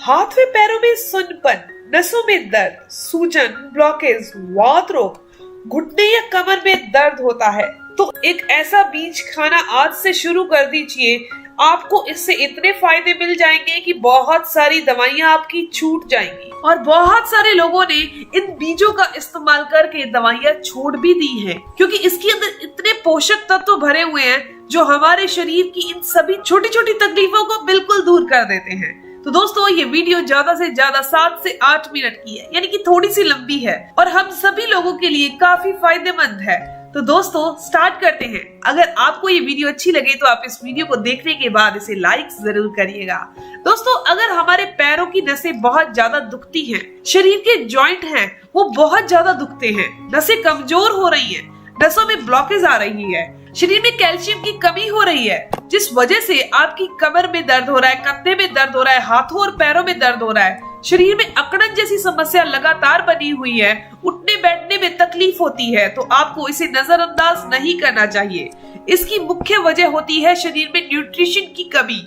हाथ में पैरों में सुन्नपन, नसों में दर्द, सूजन, ब्लॉकेज, वात रोग, घुटने या कमर में दर्द होता है तो एक ऐसा बीज खाना आज से शुरू कर दीजिए। आपको इससे इतने फायदे मिल जाएंगे कि बहुत सारी दवाइयां आपकी छूट जाएंगी। और बहुत सारे लोगों ने इन बीजों का इस्तेमाल करके दवाइयां छोड़ भी दी हैं, क्योंकि इसके अंदर इतने पोषक तत्व भरे हुए हैं जो हमारे शरीर की इन सभी छोटी छोटी तकलीफों को बिल्कुल दूर कर देते हैं। तो दोस्तों, ये वीडियो ज्यादा से ज्यादा 7 से 8 मिनट की है, यानी कि थोड़ी सी लंबी है और हम सभी लोगों के लिए काफी फायदेमंद है। तो दोस्तों, स्टार्ट करते हैं। अगर आपको ये वीडियो अच्छी लगे तो आप इस वीडियो को देखने के बाद इसे लाइक जरूर करिएगा। दोस्तों, अगर हमारे पैरों की नसें बहुत ज्यादा दुखती हैं, शरीर के जॉइंट हैं वो बहुत ज्यादा दुखते हैं, नसें कमजोर हो रही हैं, नसों में ब्लॉकेज आ रही है, शरीर में कैल्शियम की कमी हो रही है, जिस वजह से आपकी कमर में दर्द हो रहा है, कंधे में दर्द हो रहा है, हाथों और पैरों में दर्द हो रहा है, शरीर में अकड़न जैसी समस्या लगातार बनी हुई है, उठने बैठने में तकलीफ होती है, तो आपको इसे नजरअंदाज नहीं करना चाहिए। इसकी मुख्य वजह होती है शरीर में न्यूट्रिशन की कमी,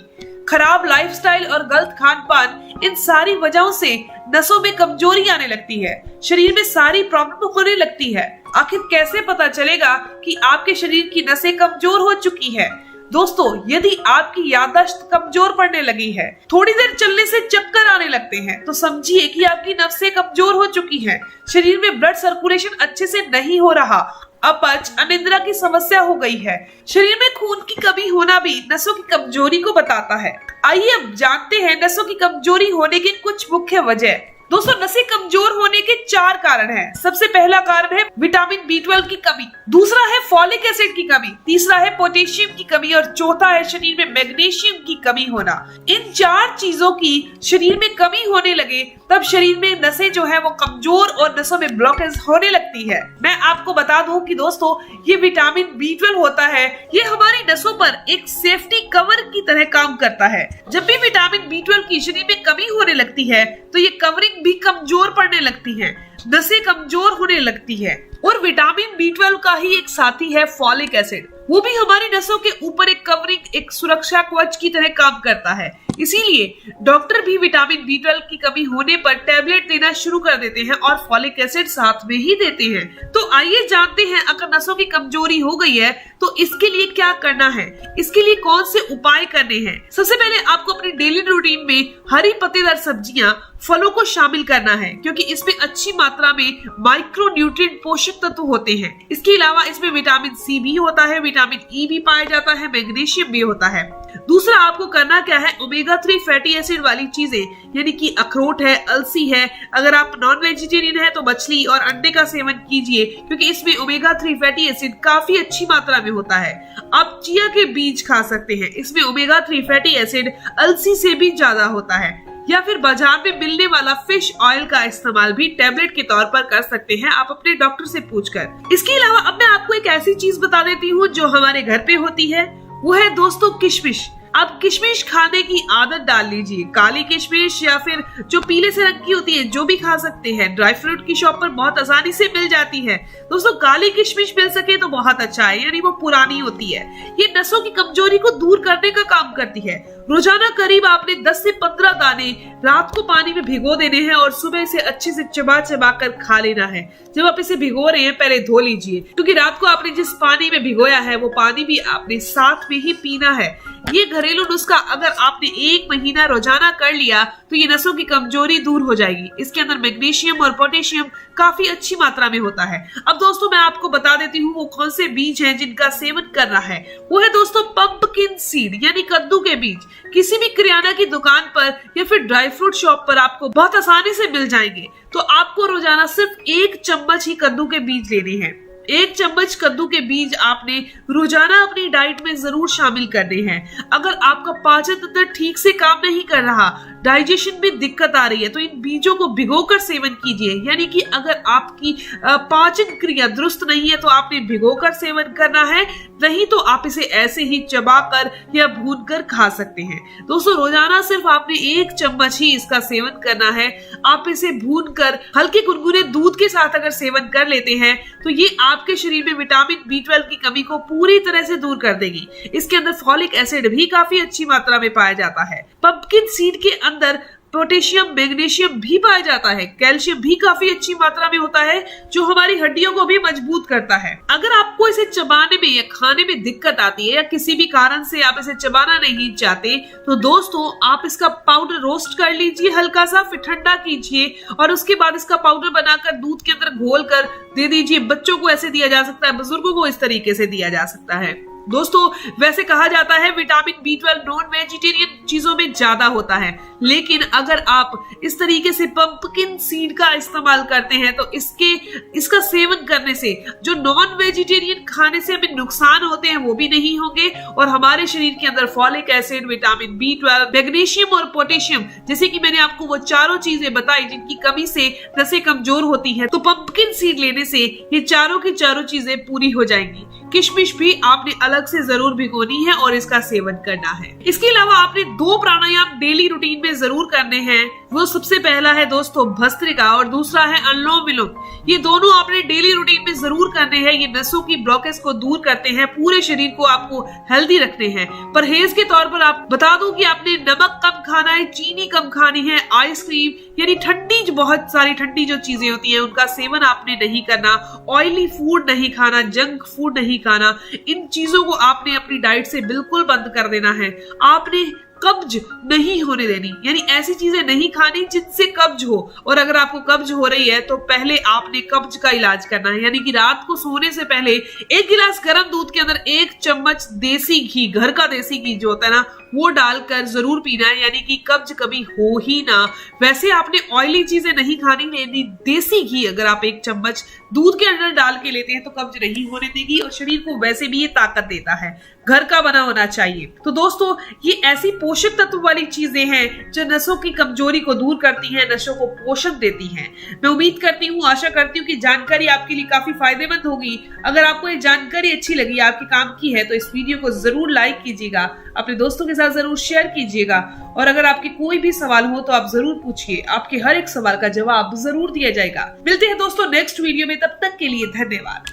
खराब लाइफस्टाइल और गलत खान पान। इन सारी वजहों से नसों में कमजोरी आने लगती है, शरीर में सारी प्रॉब्लम होने लगती है। आखिर कैसे पता चलेगा कि आपके शरीर की नसें कमजोर हो चुकी है? दोस्तों, यदि आपकी याददाश्त कमजोर पड़ने लगी है, थोड़ी देर चलने से चक्कर आने लगते हैं, तो समझिए कि आपकी नसें कमजोर हो चुकी हैं। शरीर में ब्लड सर्कुलेशन अच्छे से नहीं हो रहा, अपच, अनिद्रा की समस्या हो गई है, शरीर में खून की कमी होना भी नसों की कमजोरी को बताता है। आइए अब जानते हैं नसों की कमजोरी होने के कुछ मुख्य वजह। दोस्तों, नसें कमजोर होने के 4 कारण हैं। सबसे पहला कारण है विटामिन B12 की कमी, दूसरा है फॉलिक एसिड की कमी, तीसरा है पोटेशियम की कमी और चौथा है शरीर में मैग्नीशियम की कमी होना। इन 4 चीजों की शरीर में कमी होने लगे तब शरीर में नसें जो है वो कमजोर और नसों में ब्लॉकेज होने लगती है। मैं आपको बता दूं कि दोस्तों, ये विटामिन B12 होता है, ये हमारी नसों पर एक सेफ्टी कवर की तरह काम करता है। जब भी विटामिन B12 की शरीर में कमी होने लगती है तो ये कवरिंग भी कमजोर पड़ने लगती है, नसें कमजोर होने लगती है। और विटामिन B12 का ही एक साथी है फॉलिक एसिड, वो भी हमारी नसों के ऊपर एक कवरिंग, एक सुरक्षा कवच की तरह काम करता है। इसीलिए डॉक्टर भी विटामिन B12 की कमी होने पर टैबलेट देना शुरू कर देते हैं और फॉलिक एसिड साथ में ही देते हैं। तो आइए जानते हैं, अगर नसों की कमजोरी हो गई है तो इसके लिए क्या करना है, इसके लिए कौन से उपाय करने हैं। सबसे पहले आपको अपनी डेली रूटीन में हरी पत्तेदार सब्जियां, फलों को शामिल करना है, क्योंकि इसमें अच्छी मात्रा में माइक्रो न्यूट्रिएंट पोषक तत्व होते हैं। इसके अलावा इसमें विटामिन C भी होता है, विटामिन E भी पाया जाता है, मैग्नीशियम भी होता है। दूसरा आपको करना क्या है, ओमेगा 3 फैटी एसिड वाली चीजें, यानी कि अखरोट है, अलसी है। अगर आप नॉन वेजिटेरियन है तो मछली और अंडे का सेवन कीजिए, क्योंकि इसमें ओमेगा 3 फैटी एसिड काफी अच्छी मात्रा में होता है। आप चिया के बीज खा सकते हैं, इसमें ओमेगा 3 फैटी एसिड अलसी से भी ज्यादा होता है। या फिर बाजार में मिलने वाला फिश ऑयल का इस्तेमाल भी टैबलेट के तौर पर कर सकते हैं, आप अपने डॉक्टर से पूछकर। इसके अलावा अब मैं आपको एक ऐसी चीज बता देती हूँ जो हमारे घर पे होती है, वो है दोस्तों किशमिश। आप किशमिश खाने की आदत डाल लीजिए, काली किशमिश या फिर जो पीले से रंग की होती है, जो भी खा सकते हैं। ड्राई फ्रूट की शॉप पर बहुत आसानी से मिल जाती है। दोस्तों, काली किशमिश मिल सके तो बहुत अच्छा है, यानी वो पुरानी होती है। ये नसों की कमजोरी को दूर करने का काम करती है। रोजाना करीब आपने 10 से 15 दाने रात को पानी में भिगो देने हैं और सुबह से अच्छे से चबा चबा कर खा लेना है। जब आप इसे भिगो रहे हैं पहले धो लीजिए, क्योंकि रात को आपने जिस पानी में भिगोया है वो पानी भी आपने साथ में ही पीना है। ये घरेलू नुस्खा अगर आपने 1 महीना रोजाना कर लिया तो ये नसों की कमजोरी दूर हो जाएगी। इसके अंदर मैग्नीशियम और पोटेशियम काफी अच्छी मात्रा में होता है। अब दोस्तों, मैं आपको बता देती हूँ वो कौन से बीज हैं जिनका सेवन करना है। वो है दोस्तों पंपकिन सीड, यानी कद्दू के बीज। किसी भी किराना की दुकान पर या फिर ड्राई फ्रूट शॉप पर आपको बहुत आसानी से मिल जाएंगे। तो आपको रोजाना सिर्फ 1 चम्मच ही कद्दू के बीज लेने हैं। 1 चम्मच कद्दू के बीज आपने रोजाना अपनी डाइट में जरूर शामिल करने हैं। अगर आपका पाचन तंत्र ठीक से काम नहीं कर रहा, डाइजेशन में दिक्कत आ रही है, तो इन बीजों को भिगोकर सेवन कीजिए। यानी कि अगर आपकी पाचन क्रिया दुरुस्त नहीं है तो आपने भिगोकर सेवन करना है, नहीं तो आप इसे ऐसे ही चबाकर या भूनकर खा सकते हैं। दोस्तों, रोजाना सिर्फ आपने 1 चम्मच ही इसका सेवन करना है। आप इसे भूनकर हल्के गुनगुने दूध के साथ अगर सेवन कर लेते हैं तो ये आपके शरीर में विटामिन B12 की कमी को पूरी तरह से दूर कर देगी। इसके अंदर फॉलिक एसिड भी काफी अच्छी मात्रा में पाया जाता है। पंपकिन सीड के अंदर पोटेशियम, मैग्नीशियम भी पाया जाता है। कैल्शियम भी काफी अच्छी मात्रा में होता है जो हमारी हड्डियों को भी मजबूत करता है। अगर आपको इसे चबाने में या खाने में दिक्कत आती है या किसी भी कारण से आप इसे चबाना नहीं चाहते तो दोस्तों आप इसका पाउडर रोस्ट कर लीजिए हल्का सा, फिर ठंडा कीजिए और उसके बाद इसका पाउडर बनाकर दूध के अंदर घोल कर दे दीजिए। बच्चों को ऐसे दिया जा सकता है, बुजुर्गों को इस तरीके से दिया जा सकता है। दोस्तों वैसे कहा जाता है विटामिन B12 नॉन वेजिटेरियन चीजों में ज्यादा होता है, लेकिन अगर आप इस तरीके से पंपकिन सीड का इस्तेमाल करते हैं तो इसका सेवन करने से जो नॉन वेजिटेरियन खाने से हमें नुकसान होते हैं वो भी नहीं होंगे और हमारे शरीर के अंदर folic acid, vitamin B12, magnesium और पोटेशियम जैसे कि मैंने आपको वो चारों चीजें बताई जिनकी कमी से नसें कमजोर होती हैं, तो पंपकिन सीड लेने से ये चारों की चारों चीजें पूरी हो जाएंगी। किशमिश भी आपने अलग से जरूर भिगोनी है और इसका सेवन करना है। इसके अलावा आपने 2 प्राणायाम डेली रूटीन में जरूर करने हैं। वो सबसे पहला है दोस्तों भस्त्रिका और दूसरा है अनुलोम विलोम। ये दोनों आपने डेली रूटीन में जरूर करने हैं। ये नसों की ब्लॉकेज को दूर करते हैं, पूरे शरीर को आपको हेल्दी रखने हैं। परहेज के तौर पर आप बता दूं कि आपने नमक कम खाना है, चीनी कम खानी है, आइसक्रीम यानी ठंडी बहुत सारी ठंडी जो चीजें होती हैं उनका सेवन आपने नहीं करना, ऑयली फूड नहीं खाना, जंक फूड नहीं खाना, इन चीजों को आपने अपनी डाइट से बिल्कुल बंद कर देना है। आपने कब्ज नहीं होने देनी, यानी ऐसी चीजें नहीं खानी जिनसे कब्ज हो, और अगर आपको कब्ज हो रही है तो पहले आपने कब्ज का इलाज करना है, यानी कि रात को सोने से पहले 1 गिलास गर्म दूध के अंदर 1 चम्मच देसी घी, घर का देसी घी जो होता है ना, वो डालकर जरूर पीना है, यानी कि कब्ज कभी हो ही ना। वैसे आपने ऑयली चीजें नहीं खानी, लेनी देसी घी अगर आप 1 चम्मच दूध के अंदर डाल के लेते हैं तो कब्ज नहीं होने देगी और शरीर को वैसे भी ये ताकत देता है, घर का बना होना चाहिए। तो दोस्तों ये ऐसी पोषक तत्व वाली चीजें हैं जो नसों की कमजोरी को दूर करती हैं, नसों को पोषण देती हैं। मैं उम्मीद करती हूँ, आशा करती हूँ कि जानकारी आपके लिए काफी फायदेमंद होगी। अगर आपको ये जानकारी अच्छी लगी, आपके काम की है, तो इस वीडियो को जरूर लाइक कीजिएगा, अपने दोस्तों के साथ जरूर शेयर कीजिएगा और अगर आपके कोई भी सवाल हो तो आप जरूर पूछिए, आपके हर एक सवाल का जवाब जरूर दिया जाएगा। मिलते हैं दोस्तों नेक्स्ट वीडियो में, तब तक के लिए धन्यवाद।